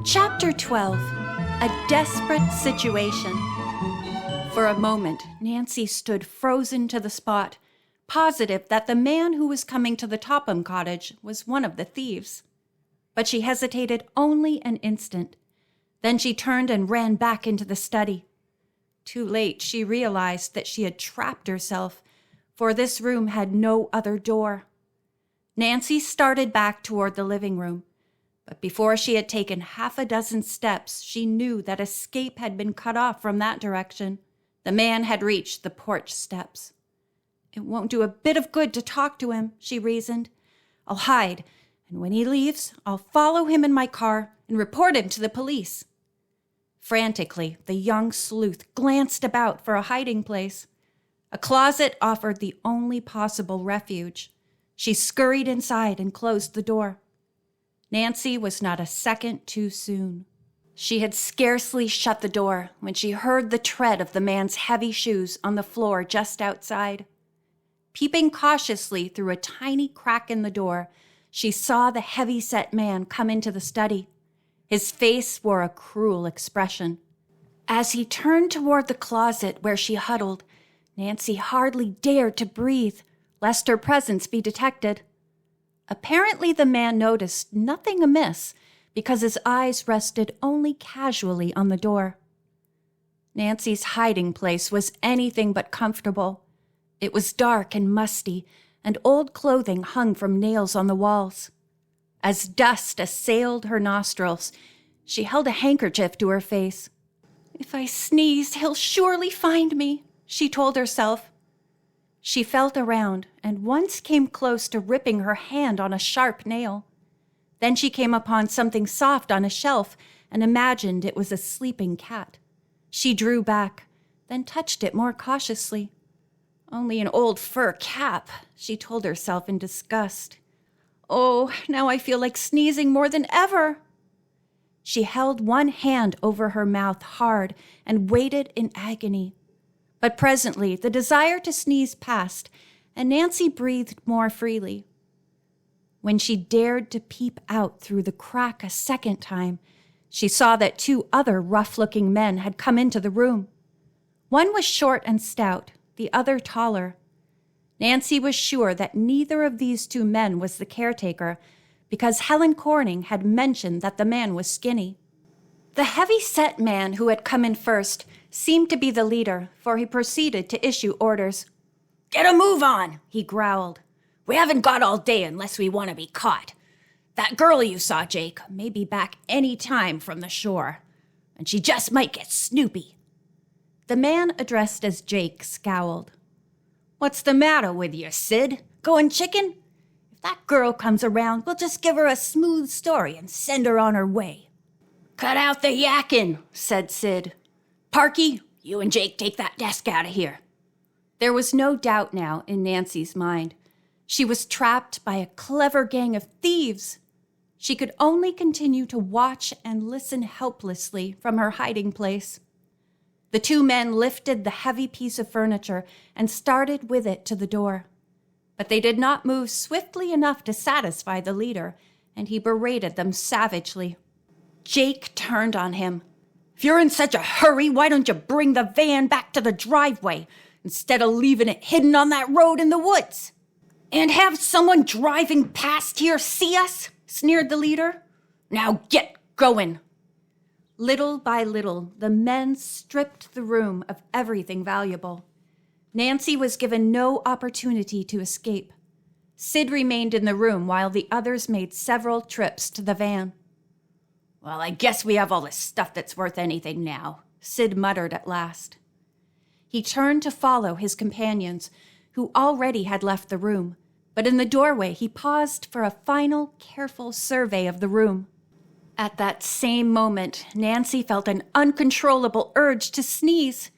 Chapter 12. A Desperate Situation. For a moment, Nancy stood frozen to the spot, positive that the man who was coming to the Topham cottage was one of the thieves. But she hesitated only an instant. Then she turned and ran back into the study. Too late, she realized that she had trapped herself, for this room had no other door. Nancy started back toward the living room, but before she had taken half a dozen steps, she knew that escape had been cut off from that direction. The man had reached the porch steps. It won't do a bit of good to talk to him, she reasoned. I'll hide, and when he leaves, I'll follow him in my car and report him to the police. Frantically, the young sleuth glanced about for a hiding place. A closet offered the only possible refuge. She scurried inside and closed the door. Nancy was not a second too soon. She had scarcely shut the door when she heard the tread of the man's heavy shoes on the floor just outside. Peeping cautiously through a tiny crack in the door, she saw the heavy-set man come into the study. His face wore a cruel expression. As he turned toward the closet where she huddled, Nancy hardly dared to breathe, lest her presence be detected. Apparently the man noticed nothing amiss because his eyes rested only casually on the door. Nancy's hiding place was anything but comfortable. It was dark and musty, and old clothing hung from nails on the walls. As dust assailed her nostrils, she held a handkerchief to her face. If I sneeze, he'll surely find me, she told herself. She felt around and once came close to ripping her hand on a sharp nail. Then she came upon something soft on a shelf and imagined it was a sleeping cat. She drew back, then touched it more cautiously. Only an old fur cap, she told herself in disgust. Oh, now I feel like sneezing more than ever. She held one hand over her mouth hard and waited in agony. But presently the desire to sneeze passed, and Nancy breathed more freely. When she dared to peep out through the crack a second time, she saw that two other rough-looking men had come into the room. One was short and stout, the other taller. Nancy was sure that neither of these two men was the caretaker, because Helen Corning had mentioned that the man was skinny. The heavy-set man who had come in first seemed to be the leader, for he proceeded to issue orders. Get a move on, he growled. We haven't got all day unless we want to be caught. That girl you saw, Jake, may be back any time from the shore, and she just might get snoopy. The man addressed as Jake scowled. What's the matter with you, Sid? Going chicken? If that girl comes around, we'll just give her a smooth story and send her on her way. Cut out the yakking, said Sid. Parky, you and Jake take that desk out of here. There was no doubt now in Nancy's mind. She was trapped by a clever gang of thieves. She could only continue to watch and listen helplessly from her hiding place. The two men lifted the heavy piece of furniture and started with it to the door. But they did not move swiftly enough to satisfy the leader, and he berated them savagely. Jake turned on him. If you're in such a hurry, why don't you bring the van back to the driveway instead of leaving it hidden on that road in the woods? And have someone driving past here see us? Sneered the leader. Now get going. Little by little, the men stripped the room of everything valuable. Nancy was given no opportunity to escape. Sid remained in the room while the others made several trips to the van. Well, I guess we have all this stuff that's worth anything now, Sid muttered at last. He turned to follow his companions, who already had left the room, but in the doorway he paused for a final, careful survey of the room. At that same moment, Nancy felt an uncontrollable urge to sneeze.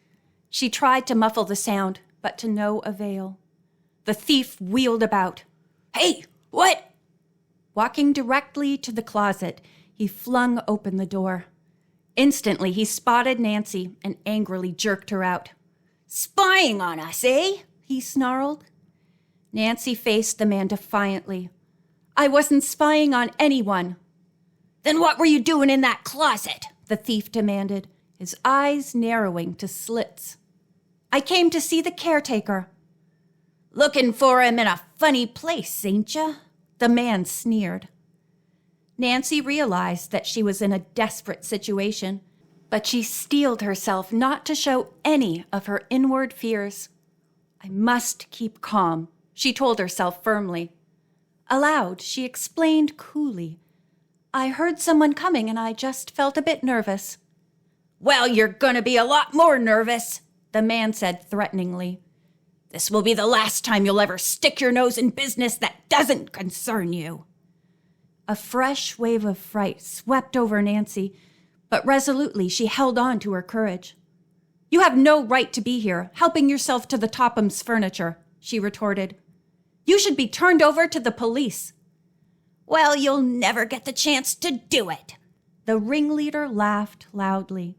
She tried to muffle the sound, but to no avail. The thief wheeled about. Hey, what? Walking directly to the closet, he flung open the door. Instantly, he spotted Nancy and angrily jerked her out. Spying on us, eh? He snarled. Nancy faced the man defiantly. I wasn't spying on anyone, Then what were you doing in that closet? The thief demanded, his eyes narrowing to slits. I came to see the caretaker. Looking for him in a funny place, ain't ya? The man sneered. Nancy realized that she was in a desperate situation, but she steeled herself not to show any of her inward fears. I must keep calm, she told herself firmly. Aloud, she explained coolly. I heard someone coming and I just felt a bit nervous. Well, you're gonna be a lot more nervous, the man said threateningly. This will be the last time you'll ever stick your nose in business that doesn't concern you. A fresh wave of fright swept over Nancy, but resolutely she held on to her courage. You have no right to be here, helping yourself to the Topham's furniture, she retorted. You should be turned over to the police. Well, you'll never get the chance to do it. The ringleader laughed loudly.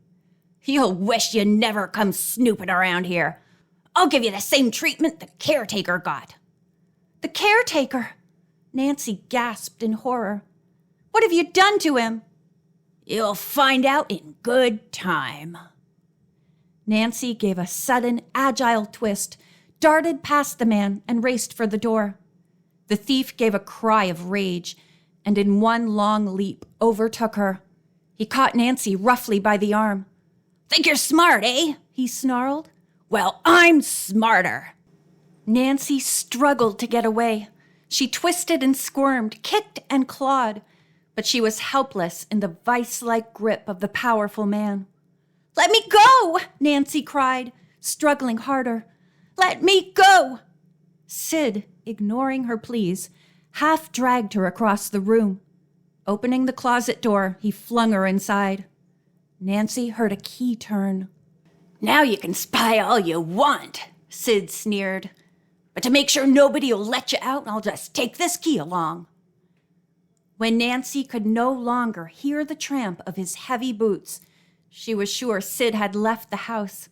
You'll wish you never come snooping around here. I'll give you the same treatment the caretaker got. The caretaker? Nancy gasped in horror. What have you done to him? You'll find out in good time. Nancy gave a sudden, agile twist, darted past the man, and raced for the door. The thief gave a cry of rage, and in one long leap overtook her. He caught Nancy roughly by the arm. Think you're smart, eh? He snarled. Well, I'm smarter. Nancy struggled to get away. She twisted and squirmed, kicked and clawed, but she was helpless in the vice-like grip of the powerful man. Let me go, Nancy cried, struggling harder. Let me go! Sid, ignoring her pleas, half dragged her across the room. Opening the closet door, he flung her inside. Nancy heard a key turn. Now you can spy all you want, Sid sneered. But to make sure nobody'll let you out, I'll just take this key along. When Nancy could no longer hear the tramp of his heavy boots, she was sure Sid had left the house.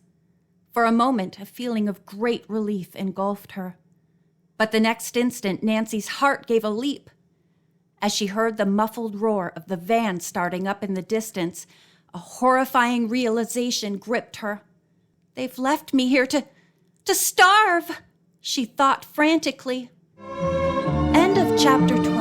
For a moment, a feeling of great relief engulfed her. But the next instant, Nancy's heart gave a leap. As she heard the muffled roar of the van starting up in the distance, a horrifying realization gripped her. They've left me here to starve, she thought frantically. End of chapter 12.